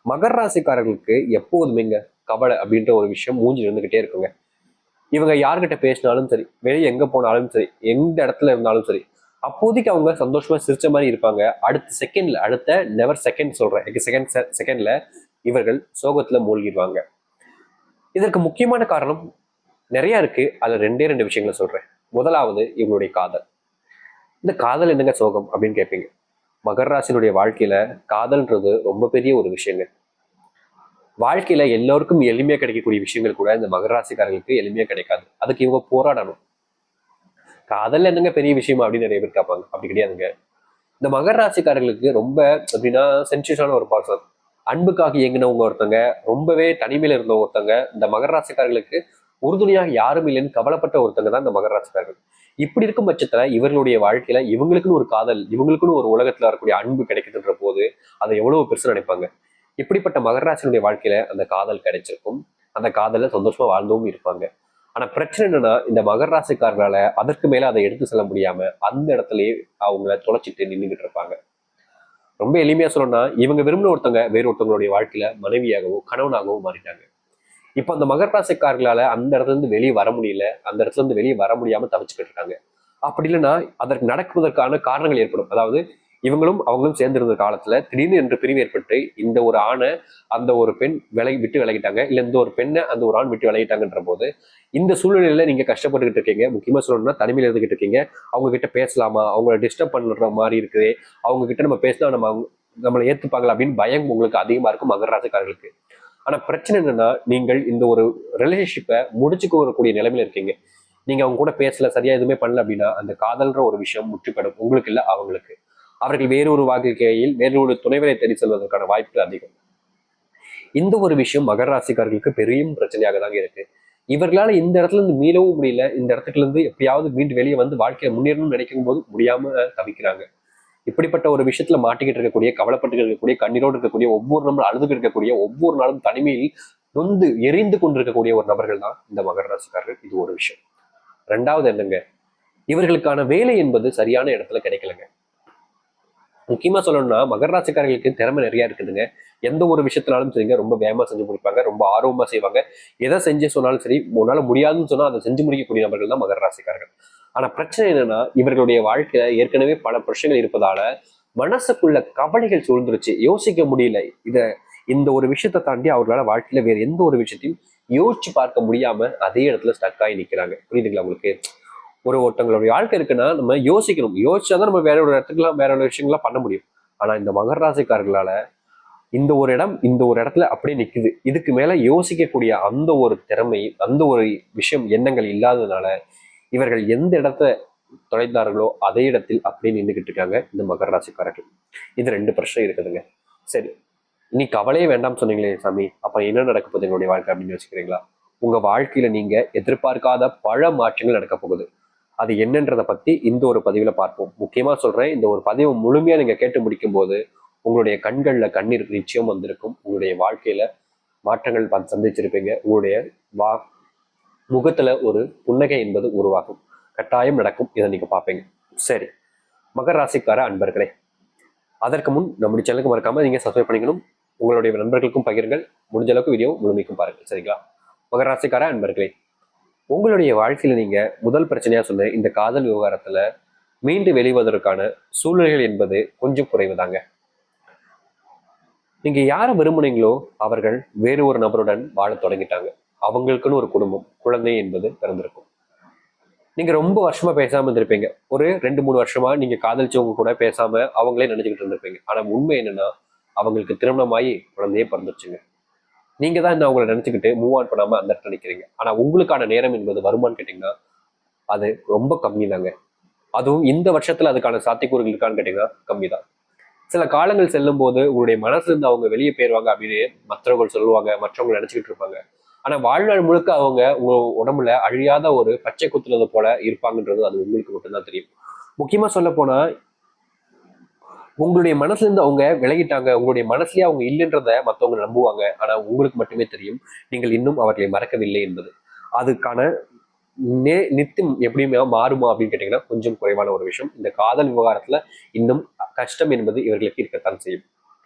மகர ராசிக்காரர்களுக்கு எப்போதுமேங்க கவலை அப்படின்ற ஒரு விஷயம் மூஞ்சி இருந்துகிட்டே இருக்குங்க. இவங்க யார்கிட்ட பேசினாலும் சரி, வெளியே எங்க போனாலும் சரி, எந்த இடத்துல இருந்தாலும் சரி, அப்போதைக்கு அவங்க சந்தோஷமா சிரிச்ச மாதிரி இருப்பாங்க. அடுத்த செகண்ட்ல, அடுத்த நெவர் செகண்ட் சொல்றேன், செகண்ட்ல இவர்கள் சோகத்துல மூழ்கிடுவாங்க. இதற்கு முக்கியமான காரணம் நிறைய இருக்கு. அதுல ரெண்டே ரெண்டு விஷயங்களை சொல்றேன். முதலாவது இவங்களுடைய காதல். இந்த காதல் என்னங்க சோகம் அப்படின்னு கேட்பீங்க. மகர ராசினுடைய வாழ்க்கையில காதல்ன்றது ரொம்ப பெரிய ஒரு விஷயங்க. வாழ்க்கையில எல்லோருக்கும் எளிமையா கிடைக்கக்கூடிய விஷயங்கள் கூட இந்த மகர ராசிக்காரர்களுக்கு எளிமையா கிடைக்காது. அதுக்கு இவங்க போராடணும். காதல் என்னங்க பெரிய விஷயமா அப்படின்னு நிறைய பேர் கேட்பாங்க. அப்படி கிடையாதுங்க. இந்த மகர ராசிக்காரர்களுக்கு ரொம்ப அப்படின்னா சென்சிட்டிவான ஒரு பர்சன். அன்புக்காக இயங்கினவங்க ஒருத்தங்க, ரொம்பவே தனிமையில இருந்த ஒருத்தங்க. இந்த மகர ராசிக்காரர்களுக்கு உறுதுணையாக யாரும் இல்லைன்னு கவலைப்பட்ட ஒருத்தங்க தான் இந்த மகர ராசிக்காரர்கள். இப்படி இருக்கும் பட்சத்துல இவர்களுடைய வாழ்க்கையில இவங்களுக்குன்னு ஒரு காதல், இவங்களுக்குன்னு ஒரு உலகத்துல வரக்கூடிய அன்பு கிடைக்குதுன்ற போது அதை எவ்வளவு பெருசு நினைப்பாங்க. இப்படிப்பட்ட மகர ராசினுடைய வாழ்க்கையில அந்த காதல் கிடைச்சிருக்கும். அந்த காதல சந்தோஷமா வாழ்ந்தவும் இருப்பாங்க. ஆனா பிரச்சனை என்னன்னா, இந்த மகர ராசிக்காரர்களால அதற்கு மேல அதை எடுத்து செல்ல முடியாம அந்த இடத்துலயே அவங்கள தொலைச்சிட்டு நின்றுகிட்டு இருப்பாங்க. ரொம்ப எளிமையா சொல்லணும்னா, இவங்க விரும்பின ஒருத்தங்க வேற ஒருத்தவங்களுடைய வாழ்க்கையில மனைவியாகவோ கணவனாகவோ மாறிட்டாங்க. இப்ப அந்த மகர ராசிக்காரர்களால அந்த இடத்துல இருந்து வெளியே வர முடியல, அந்த இடத்துல இருந்து வெளியே வர முடியாம தவிச்சுக்கிட்டு இருக்காங்க. அப்படி இல்லைன்னா அதற்கு நடக்குவதற்கான காரணங்கள் ஏற்படும். அதாவது இவங்களும் அவங்களும் சேர்ந்திருந்த காலத்துல திடீர்னு என்று பிரிவு ஏற்பட்டு இந்த ஒரு ஆணை அந்த ஒரு பெண் விட்டு விலகிட்டாங்க, இல்ல இந்த ஒரு பெண்ணை அந்த ஒரு ஆண் விட்டு விலகிட்டாங்கன்ற போது இந்த சூழ்நிலையில நீங்க கஷ்டப்பட்டுக்கிட்டு இருக்கீங்க. முக்கியமா சொல்லணும்னா தனிமையில இருந்துகிட்டு இருக்கீங்க. அவங்க கிட்ட பேசலாமா, அவங்கள டிஸ்டர்ப் பண்ற மாதிரி இருக்குது, அவங்க கிட்ட நம்ம பேசினா நம்மளை ஏத்துப்பாங்களா அப்படின்னு பயம் உங்களுக்கு அதிகமா இருக்கும் மகர ராசிக்காரர்களுக்கு. ஆனா பிரச்சனை என்னன்னா, நீங்கள் இந்த ஒரு ரிலேஷன்ஷிப்பை முடிச்சுக்க வரக்கூடிய நிலைமையில இருக்கீங்க. நீங்க அவங்க கூட பேசல, சரியா எதுவுமே பண்ணல அப்படின்னா அந்த காதல்ன்ற ஒரு விஷயம் முற்றுப்படும். உங்களுக்கு இல்ல அவங்களுக்கு. அவர்கள் வேறொரு வாழ்க்கையில் வேறொரு துணைவரை தேடி செல்வதற்கான வாய்ப்புகள் அதிகம். இந்த ஒரு விஷயம் மகர ராசிக்காரர்களுக்கு பெரிய பிரச்சனையாக தாங்க இருக்கு. இவர்களால இந்த இடத்துல இருந்து மீளவும் முடியல. இந்த இடத்துல இருந்து எப்படியாவது மீண்டு வெளியே வந்து வாழ்க்கையை முன்னேறணும்னு நினைக்கும் போது முடியாம தவிக்கிறாங்க. இப்படிப்பட்ட ஒரு விஷயத்துல மாட்டிக்கிட்டு இருக்கக்கூடிய, கவலைப்பட்டு இருக்கக்கூடிய, கண்ணீரோடு இருக்கக்கூடிய, ஒவ்வொரு நாளும் அழுதுகிட்டு இருக்கக்கூடிய, ஒவ்வொரு நாளும் தனிமையில் நொந்து எரிந்து கொண்டிருக்கக்கூடிய ஒரு நபர்கள் தான் இந்த மகர ராசிக்காரர்கள். இது ஒரு விஷயம். ரெண்டாவது என்னங்க, இவர்களுக்கான வேலை என்பது சரியான இடத்துல கிடைக்கலங்க. முக்கியமா சொல்லணும்னா மகர ராசிக்காரர்களுக்கு திறமை நிறைய இருக்குதுங்க. எந்த ஒரு விஷயத்தினாலும் சரிங்க, ரொம்ப வேகமா செஞ்சு முடிப்பாங்க, ரொம்ப ஆர்வமா செய்வாங்க. எதை செஞ்சு சொன்னாலும் சரி, உன்னால முடியாதுன்னு சொன்னா அதை செஞ்சு முடிக்கக்கூடிய நபர்கள் தான் மகர ராசிக்காரர்கள். ஆனா பிரச்சனை என்னன்னா, இவர்களுடைய வாழ்க்கையில ஏற்கனவே பல பிரச்சனைகள் இருப்பதால மனசுக்குள்ள கவலைகள் சூழ்ந்துருச்சு. யோசிக்க முடியல. இந்த ஒரு விஷயத்தை தாண்டி அவர்களால வாழ்க்கையில வேற எந்த ஒரு விஷயத்தையும் யோசிச்சு பார்க்க முடியாம அதே இடத்துல ஸ்டக் ஆகி நிக்கிறாங்க. புரியுதுங்களா உங்களுக்கு? ஒருத்தங்களுடைய வாழ்க்கை இருக்குன்னா நம்ம யோசிக்கணும். யோசிச்சாதான் நம்ம வேற ஒரு இடத்துக்குலாம் வேற ஒரு விஷயங்கள்லாம் பண்ண முடியும். ஆனா இந்த மகர ராசிக்காரர்களால இந்த ஒரு இடத்துல அப்படியே நிக்குது. இதுக்கு மேல யோசிக்கக்கூடிய அந்த ஒரு திறமை, அந்த ஒரு விஷயம், எண்ணங்கள் இல்லாததுனால இவர்கள் எந்த இடத்த தொலைத்தார்களோ அதே இடத்தில் அப்படியே நின்றுகிட்டு இருக்காங்க இந்த மகர ராசிக்காரர்கள். இது ரெண்டு பிரச்சனை இருக்குதுங்க. சரி, நீ கவலையே வேண்டாம் சொன்னீங்களே சாமி, அப்ப என்ன நடக்க போகுது எங்களுடைய வாழ்க்கை அப்படின்னு யோசிக்கிறீங்களா? உங்க வாழ்க்கையில நீங்க எதிர்பார்க்காத பல மாற்றங்கள் நடக்க போகுது. அது என்னன்றதை பத்தி இந்த ஒரு பதிவுல பார்ப்போம். முக்கியமா சொல்றேன், இந்த ஒரு பதிவு முழுமையா நீங்க கேட்டு முடிக்கும் போது உங்களுடைய கண்கள்ல கண்ணீர் நிச்சயம் வந்திருக்கும். உங்களுடைய வாழ்க்கையில மாற்றங்கள் சந்திச்சிருப்பீங்க. உங்களுடைய வா முகத்துல ஒரு புன்னகை என்பது உருவாகும். கட்டாயம் நடக்கும். இதை நீங்க பார்ப்பீங்க. சரி, மகர ராசிக்கார அன்பர்களே, அதற்கு முன் நம்முடைய சேனலுக்கு மறக்காம நீங்க சப்ஸ்கிரைப் பண்ணிக்கணும். உங்களுடைய நண்பர்களுக்கும் பகிருங்கள். முடிஞ்ச அளவுக்கு வீடியோ முழுமைக்கும் பாருங்கள். சரிங்களா? மகர ராசிக்கார அன்பர்களே, உங்களுடைய வாழ்க்கையில நீங்க முதல் பிரச்சனையா சொன்ன இந்த காதல் விவகாரத்துல மீண்டு வெளிவதற்கான சூழ்நிலைகள் என்பது கொஞ்சம் குறைவுதாங்க. நீங்க யாரை விரும்புனீங்களோ அவர்கள் வேறு ஒரு நபருடன் வாழ தொடங்கிட்டாங்க. அவங்களுக்குன்னு ஒரு குடும்பம், குழந்தை என்பது பிறந்திருக்கும். நீங்க ரொம்ப வருஷமா பேசாம இருந்திருப்பீங்க. ஒரு 2-3 வருஷமா நீங்க காதலிச்சவங்க கூட பேசாம அவங்களே நினைச்சுக்கிட்டு இருந்திருப்பீங்க. ஆனா உண்மை என்னன்னா, அவங்களுக்கு திருமணமாயி குழந்தையே பிறந்துருச்சுங்க. நீங்க தான் அவங்களை நினைச்சுக்கிட்டு மூவ் ஆன் பண்ணாம அந்த இடத்துல நிக்கிறீங்க. ஆனா உங்களுக்கான நேரம் என்பது வருமானு கேட்டீங்கன்னா அது ரொம்ப கம்மி தாங்க. அதுவும் இந்த வருஷத்துல அதுக்கான சாத்தியக்கூறுகள் இருக்கான்னு கேட்டீங்கன்னா கம்மி தான். சில காலங்கள் செல்லும் போது உங்களுடைய மனசுல இருந்து அவங்க வெளியே போயிருவாங்க அப்படின்னு மற்றவர்கள் சொல்லுவாங்க, மற்றவங்க நினைச்சுக்கிட்டு இருப்பாங்க. ஆனா வாழ்நாள் முழுக்க அவங்க உங்க உடம்புல அழியாத ஒரு பச்சை குத்துனது போல இருப்பாங்கன்றது அது உங்களுக்கு மட்டும்தான் தெரியும். முக்கியமா சொல்ல போனா உங்களுடைய மனசுல இருந்து அவங்க விலகிட்டாங்க, உங்களுடைய மனசுலயே அவங்க இல்லைன்றத மற்றவங்க நம்புவாங்க. ஆனா உங்களுக்கு மட்டுமே தெரியும் நீங்கள் இன்னும் அவர்களை மறக்கவில்லை என்பது. அதுக்கான நித்தியம் எப்படியுமே மாறுமா அப்படின்னு கேட்டீங்கன்னா கொஞ்சம் குறைவான ஒரு விஷயம். இந்த காதல் விவகாரத்துல இன்னும் கஷ்டம் என்பது இவர்களுக்கு இருக்கத்தான் செய்யும்.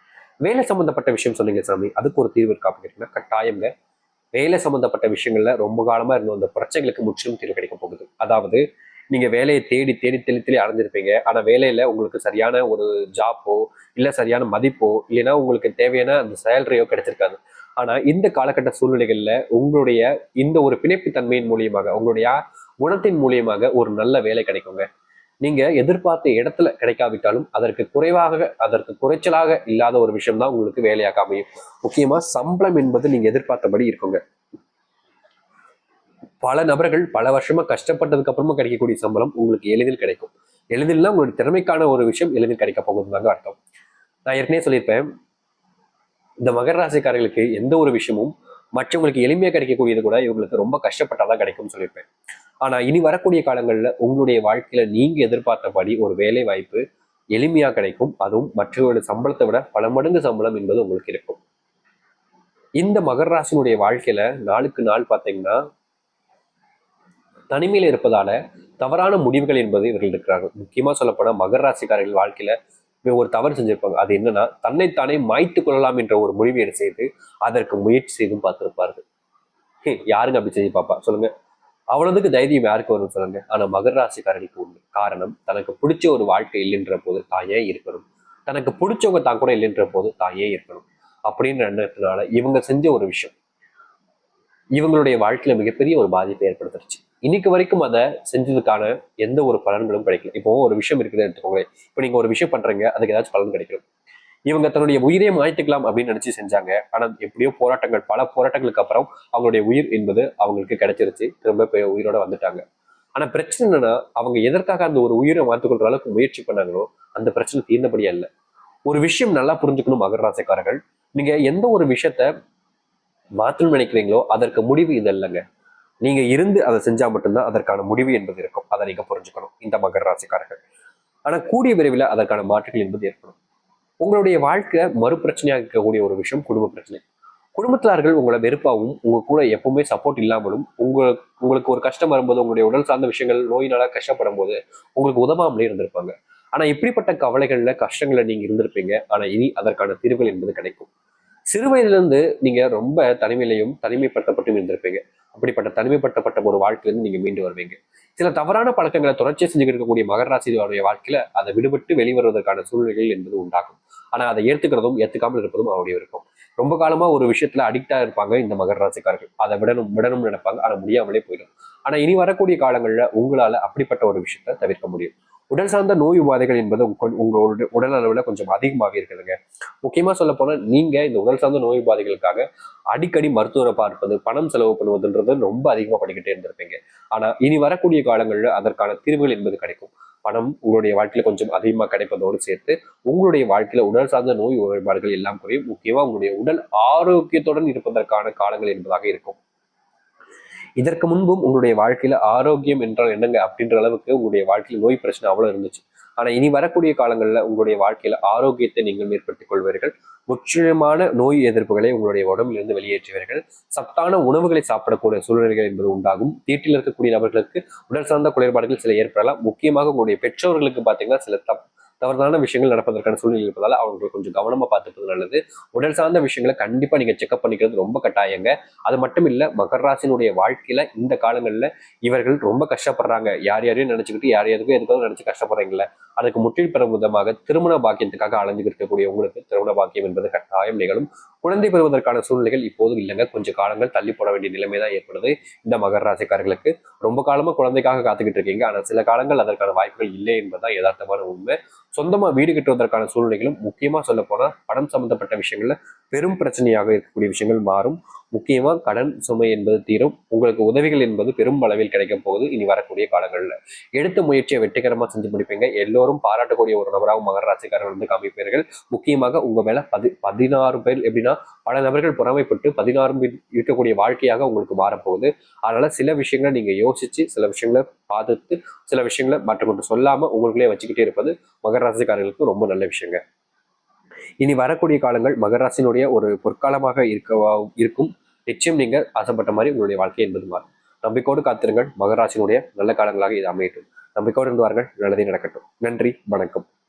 வேலை சம்பந்தப்பட்ட விஷயம் சொன்னீங்க சாமி, அதுக்கு ஒரு தீர்வு இருக்கா அப்படின்னு கட்டாயங்க. வேலை சம்பந்தப்பட்ட விஷயங்கள்ல ரொம்ப காலமா இருந்த அந்த பிரச்சனைகளுக்கு முற்றிலும் தீர்வு கிடைக்க போகுது. அதாவது நீங்க வேலையை தேடி தேடி தெளி தெளி அடைஞ்சிருப்பீங்க. ஆனா வேலையில உங்களுக்கு சரியான ஒரு ஜாப்போ இல்ல சரியான மதிப்போ இல்லைன்னா உங்களுக்கு தேவையான அந்த சேலரியோ கிடைச்சிருக்காது. ஆனா இந்த காலகட்ட சூழ்நிலைகள்ல உங்களுடைய இந்த ஒரு பிணைப்பு தன்மையின் மூலியமாக உங்களுடைய குணத்தின் மூலியமாக ஒரு நல்ல வேலை கிடைக்குங்க. நீங்க எதிர்பார்த்த இடத்துல கிடைக்காவிட்டாலும் அதற்கு குறைச்சலாக இல்லாத ஒரு விஷயம் தான் உங்களுக்கு வேலையாக அமையும். முக்கியமா சம்பளம் என்பது நீங்க எதிர்பார்த்தபடி இருக்குங்க. பல நபர்கள் பல வருஷமா கஷ்டப்பட்டதுக்கு அப்புறமா கிடைக்கக்கூடிய சம்பளம் உங்களுக்கு எளிதில் கிடைக்கும். எளிதில்னா உங்களுடைய திறமைக்கான ஒரு விஷயம் எளிதில் கிடைக்க போகுதுதாங்க அர்த்தம். நான் ஏற்கனவே சொல்லியிருப்பேன், இந்த மகர ராசிக்காரர்களுக்கு எந்த ஒரு விஷயமும் மற்றவங்களுக்கு எளிமையா கிடைக்கக்கூடியது கூட இவங்களுக்கு ரொம்ப கஷ்டப்பட்டாதான் கிடைக்கும்னு சொல்லியிருப்பேன். ஆனா இனி வரக்கூடிய காலங்கள்ல உங்களுடைய வாழ்க்கையில நீங்க எதிர்பார்த்தபடி ஒரு வேலை வாய்ப்பு எளிமையா கிடைக்கும். அதுவும் மற்றவர்களுடைய சம்பளத்தை விட பல மடங்கு சம்பளம் என்பது உங்களுக்கு இருக்கும். இந்த மகர ராசினுடைய வாழ்க்கையில நாளுக்கு நாள் பார்த்தீங்கன்னா தனிமையில இருப்பதால தவறான முடிவுகள் என்பது இவர்கள் இருக்கிறார்கள். முக்கியமா சொல்லப்போனா மகர ராசிக்காரர்கள் வாழ்க்கையில ஒரு தவறு செஞ்சிருப்பாங்க. அது என்னன்னா தன்னைத்தானே மாய்த்து கொள்ளலாம் என்ற ஒரு முடிவை செய்து அதற்கு முயற்சி செய்தும் பார்த்திருப்பார்கள். யாருங்க அப்படி செய்து பாப்பா சொல்லுங்க. அவ்வளவுக்கு தைரியம் யாருக்கு வரும் சொல்லுங்க. ஆனா மகர ராசிக்காரர்களுக்கு உண்டு. காரணம், தனக்கு பிடிச்ச ஒரு வாழ்க்கை இல்லைன்ற போது தான் ஏன் இருக்கணும், தனக்கு பிடிச்சவங்க தான் கூட இல்லைன்ற போது தான் ஏன் இருக்கணும் அப்படின்ற எண்ணத்தினால இவங்க செஞ்ச ஒரு விஷயம் இவங்களுடைய வாழ்க்கையில மிகப்பெரிய ஒரு பாதிப்பை ஏற்படுத்துருச்சு. இன்னைக்கு வரைக்கும் அதை செஞ்சதுக்கான எந்த ஒரு பலன்களும் கிடைக்கல. இப்போ ஒரு விஷயம் இருக்குன்னு எடுத்துக்கோங்க. இப்போ நீங்க ஒரு விஷயம் பண்றீங்க, அதுக்கு ஏதாச்சும் பலன் கிடைக்கும். இவங்க தன்னுடைய உயிரையே மாய்த்துக்கலாம் அப்படின்னு நினைச்சு செஞ்சாங்க. ஆனா எப்படியோ போராட்டங்கள், பல போராட்டங்களுக்கு அப்புறம் அவங்களுடைய உயிர் என்பது அவங்களுக்கு கிடைச்சிருச்சு. திரும்ப போய் உயிரோட வந்துட்டாங்க. ஆனா பிரச்சனை என்னன்னா, அவங்க எதற்காக அந்த ஒரு உயிரை மாற்றிக்கொள்ற அளவுக்கு முயற்சி பண்ணாங்களோ அந்த பிரச்சனை தீர்ந்தபடியா இல்லை. ஒரு விஷயம் நல்லா புரிஞ்சுக்கணும் மகர ராசிக்காரர்கள். நீங்க எந்த ஒரு விஷயத்த மாற்றணும்னு நினைக்கிறீங்களோ அதற்கு முடிவு இது இல்லைங்க. நீங்க இருந்து அதை செஞ்சா மட்டும்தான் அதற்கான முடிவு என்பது இருக்கும். அதை நீங்க புரிஞ்சுக்கணும் இந்த மகர ராசிக்காரர்கள். ஆனா கூடிய விரைவில் அதற்கான மாற்றங்கள் என்பது ஏற்படும். உங்களுடைய வாழ்க்கை மறுபிரச்சனையாக இருக்கக்கூடிய ஒரு விஷயம் குடும்ப பிரச்சனை. குடும்பத்தார்கள் உங்களை வெறுப்பாகவும் உங்க கூட எப்பவுமே சப்போர்ட் இல்லாமலும் உங்களுக்கு ஒரு கஷ்டம் வரும்போது உங்களுடைய உடல் சார்ந்த விஷயங்கள் நோயினால கஷ்டப்படும் போது உங்களுக்கு உதவாமலே இருந்திருப்பாங்க. ஆனா இப்படிப்பட்ட கவலைகள்ல கஷ்டங்கள்ல நீங்க இருந்திருப்பீங்க. ஆனா இனி அதற்கான தீர்வுகள் என்பது கிடைக்கும். சிறு வயதுல இருந்து நீங்க ரொம்ப தனிமையிலையும் தனிமைப்படுத்தப்பட்டும் இருந்திருப்பீங்க. அப்படிப்பட்ட தனிமைப்படுத்தப்பட்ட ஒரு வாழ்க்கையிலிருந்து நீங்க மீண்டு வருவீங்க. சில தவறான பழக்கங்களை தொடர்ச்சியா செஞ்சுக்கிட்டு இருக்கக்கூடிய மகர ராசியுடைய வாழ்க்கையில அதை விடுபட்டு வெளிவருவதற்கான சூழ்நிலைகள் என்பது உண்டாகும். ஆனா அதை ஏத்துக்கிறதும் ஏத்துக்காமல் இருப்பதும் அவருடைய இருக்கும். ரொம்ப காலமா ஒரு விஷயத்துல அடிக்டா இருப்பாங்க இந்த மகர ராசிக்காரர்கள். அதை விடணும்னு நினைப்பாங்க. ஆனா முடியாமலே போயிடும். ஆனா இனி வரக்கூடிய காலங்கள்ல உங்களால அப்படிப்பட்ட ஒரு விஷயத்த தவிர்க்க முடியும். உடல் சார்ந்த நோய் உபாதைகள் என்பது உங்களுடைய உடல் அளவுல கொஞ்சம் அதிகமாகவே இருக்குதுங்க. முக்கியமா சொல்ல போனா நீங்க இந்த உடல் சார்ந்த நோய் உபாதைகளுக்காக அடிக்கடி மருத்துவரை பார்ப்பது, பணம் செலவு பண்ணுவதுன்றது ரொம்ப அதிகமா பண்ணிக்கிட்டே இருந்திருப்பீங்க. ஆனா இனி வரக்கூடிய காலங்கள்ல அதற்கான தீர்வுகள் என்பது கிடைக்கும். பணம் உங்களுடைய வாழ்க்கையில கொஞ்சம் அதிகமா கிடைப்பதோடு சேர்த்து உங்களுடைய வாழ்க்கையில உடல் சார்ந்த நோய் உபாதைகள் எல்லாம் குறையும். முக்கியமா உங்களுடைய உடல் ஆரோக்கியத்துடன் இருப்பதற்கான காலங்கள் என்பதாக இருக்கும். இதற்கு முன்பும் உங்களுடைய வாழ்க்கையில ஆரோக்கியம் என்றால் என்னங்க அப்படின்ற அளவுக்கு உங்களுடைய வாழ்க்கையில் நோய் பிரச்சனை அவ்வளவு இருந்துச்சு. ஆனா இனி வரக்கூடிய காலங்கள்ல உங்களுடைய வாழ்க்கையில ஆரோக்கியத்தை நீங்கள் ஏற்படுத்திக் கொள்வீர்கள். முற்றிலுமான நோய் எதிர்ப்புகளை உங்களுடைய உடம்பிலிருந்து வெளியேற்றுவீர்கள். சத்தான உணவுகளை சாப்பிடக்கூடிய சூழ்நிலைகள் என்பது உண்டாகும். வீட்டில் இருக்கக்கூடிய நபர்களுக்கு உடல் சார்ந்த குறைபாடுகள் சில ஏற்படலாம். முக்கியமாக உங்களுடைய பெற்றோர்களுக்கு பார்த்தீங்கன்னா சில தவறான விஷயங்கள் நடப்பதற்கான சூழ்நிலை இருப்பதால அவங்களை கொஞ்சம் கவனமா பார்த்துப்பது நல்லது. உடல் சார்ந்த விஷயங்களை கண்டிப்பா நீங்க செக்அப் பண்ணிக்கிறது ரொம்ப கட்டாயங்க. அது மட்டும் இல்ல, மகர ராசினுடைய வாழ்க்கையில இந்த காலங்கள்ல இவர்கள் ரொம்ப கஷ்டப்படுறாங்க. யார் யாரையும் நினைச்சுக்கிட்டு யார் யாருக்கும் எதுக்காக நினைச்சு கஷ்டப்படுறீங்களா, அதுக்கு முற்றில் பெறும் விதமாக திருமண பாக்கியத்துக்காக அலைஞ்சுக்கிட்டு இருக்கக்கூடிய உங்களுக்கு திருமண பாக்கியம் என்பது கட்டாயம் நிகழும். குழந்தை பெறுவதற்கான சூழ்நிலைகள் இப்போதும் இல்லைங்க. கொஞ்சம் காலங்கள் தள்ளி போட வேண்டிய நிலைமை தான் ஏற்படுது இந்த மகர ராசிக்காரர்களுக்கு. ரொம்ப காலமா குழந்தைக்காக காத்துக்கிட்டு இருக்கீங்க. ஆனா சில காலங்கள் அதற்கான வாய்ப்புகள் இல்லை என்பதுதான் யதார்த்தமான உண்மை. சொந்தமா வீடு கட்டுவதற்கான சூழ்நிலைகளும், முக்கியமா சொல்ல போனா பணம் சம்பந்தப்பட்ட விஷயங்கள்ல பெரும் பிரச்சனையாக இருக்கக்கூடிய விஷயங்கள் மாறும். முக்கியமா கடன் சுமை என்பது தீரும். உங்களுக்கு உதவிகள் என்பது பெரும் அளவில் கிடைக்க போகுது இனி வரக்கூடிய காலங்கள்ல. எடுத்த முயற்சியை வெற்றிகரமா செஞ்சு முடிப்பீங்க. எல்லோரும் பாராட்டக்கூடிய ஒரு நபராக மகர ராசிக்காரர்கள் வந்து காமிப்பீர்கள். முக்கியமாக உங்க மேல 16 பேர் எப்படின்னா பல நபர்கள் பொறாமைப்பட்டு 16 பேர் இருக்கக்கூடிய வாழ்க்கையாக உங்களுக்கு மாறப்போகுது. அதனால சில விஷயங்களை நீங்க யோசிச்சு சில விஷயங்களை பார்த்துட்டு சில விஷயங்களை மற்றவங்களுக்கு சொல்லாம உங்களுக்குள்ளே வச்சுக்கிட்டே இருப்பது மகர ராசிக்காரர்களுக்கு ரொம்ப நல்ல விஷயங்க. இனி வரக்கூடிய காலங்கள் மகராசினுடைய ஒரு பொற்காலமாக இருக்கும். நிச்சயம் நீங்க ஆசைப்பட்ட மாதிரி உங்களுடைய வாழ்க்கை என்பது மாறும். நம்பிக்கையோடு காத்திருங்கள். மகராசினுடைய நல்ல காலங்களாக இது அமையட்டும். நம்பிக்கையோடு இருந்து வாருங்கள். நல்லதே நடக்கட்டும். நன்றி, வணக்கம்.